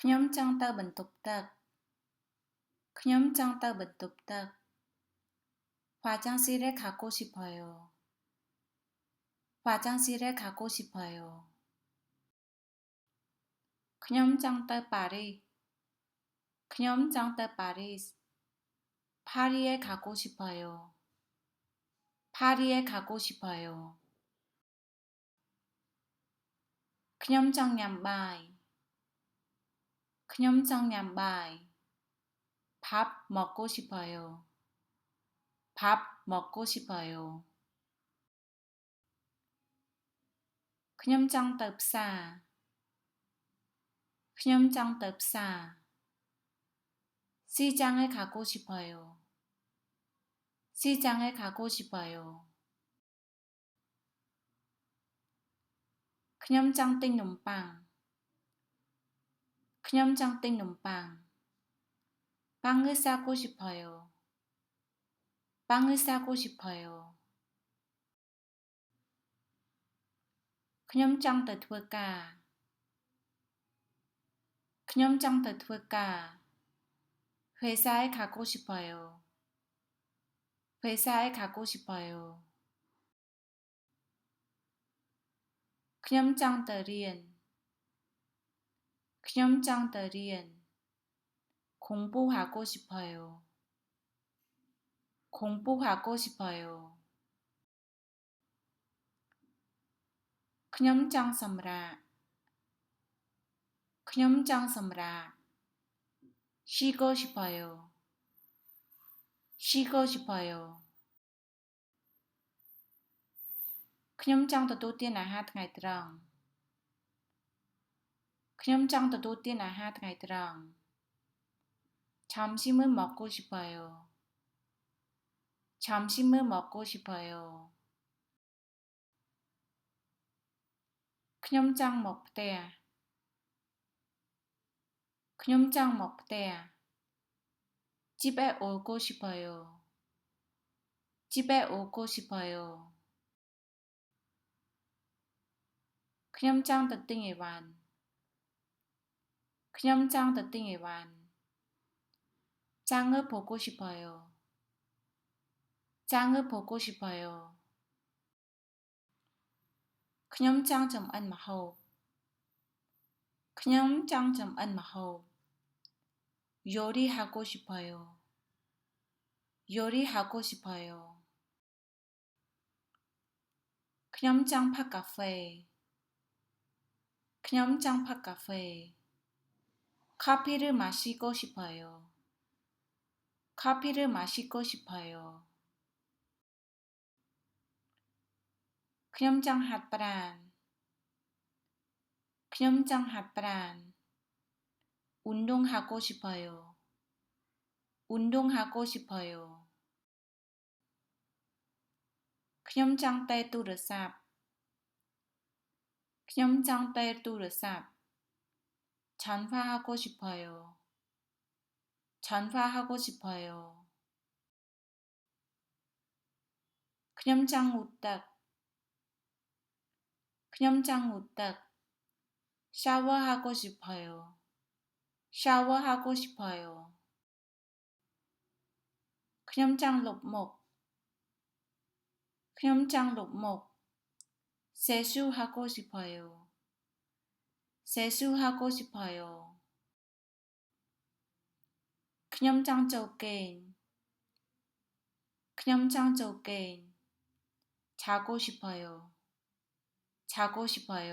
ខ្ញុំចង់ទៅបន្ទប់ទឹកខ្ញុំចង់ទៅបន្ទប់ទឹក 화장실에 가고 싶어요. 화장실에 가고 싶어요. ខ្ញុំចង់ទៅប៉ារីសខ្ញុំចង់ទៅប៉ារីស 파리에 가고 싶어요. 파리에 가고 싶어요. ខ្ញុំចង់ញ៉ាំបាយខ្ញុំចង់ញ៉ាំបាយ 밥 먹고 싶어요. 밥 먹고 싶어요. ខ្ញុំចង់ទៅផ្សារខ្ញុំចង់ទៅផ្សារ 시장에 가고 싶어요. 시장에 가고 싶어요. ខ្ញុំចង់ទិញនំប៉័ងខ្ញុំចង់ទិញនំប៉័ង 빵을 싸고 싶어요. 빵을 싸고 싶어요. ខ្ញុំចង់ទៅធ្វើការខ្ញុំចង់ទៅធ្វើការ 회사에 가고 싶어요. 회사에 가고 싶어요. ខ្ញុំចង់ទៅរៀនខ្ញុំចង់ទៅរៀន 공부하고 싶어요. 공부하고 싶어요. ខ្ញុំចង់សម្រាកខ្ញុំចង់សម្រាក 쉬고 싶어요. 쉬고 싶어요. ខ្ញុំចង់ទទួលទានអាហារថ្ងៃត្រង់ខ្ញុំចង់ទទួលទានអាហារថ្ងៃត្រង់ 점심을 먹고 싶어요. 점심을 먹고 싶어요. ខ្ញុំចង់មកផ្ទះខ្ញុំចង់មកផ្ទះ 집에 오고 싶어요. 집에 오고 싶어요. ខ្ញុំចង់ទៅទិញអីវ៉ាន់ខ្ញុំចង់ទៅទិញអីវ៉ាន់ 장을 보고 싶어요. 장을 보고 싶어요. ខ្ញុំចង់ចម្អិនម្ហូបខ្ញុំចង់ចម្អិនម្ហូប 요리하고 싶어요. 요리하고 싶어요. ខ្ញុំចង់ផឹកកាហ្វេខ្ញុំចង់ផឹកកាហ្វេ 커피를 마시고 싶어요. 커피를 마시고 싶어요. ខ្ញុំចង់ហាត់ប្រាណខ្ញុំចង់ហាត់ប្រាណ 운동하고 싶어요. 운동하고 싶어요. ខ្ញុំចង់តេទូរស័ព្ទខ្ញុំចង់តេទូរស័ព្ទ 전화하고 싶어요. 전화하고 싶어요. ខ្ញុំចង់ងូតទឹកខ្ញុំចង់ងូតទឹក 샤워하고 싶어요. 샤워하고 싶어요. ខ្ញុំចង់លុបមុខខ្ញុំចង់លុបមុខ 세수하고 싶어요. 세수하고 싶어요. ខ្ញុំចង់ចូលគេងខ្ញុំចង់ចូលគេង 자고 싶어요. 자고 싶어요.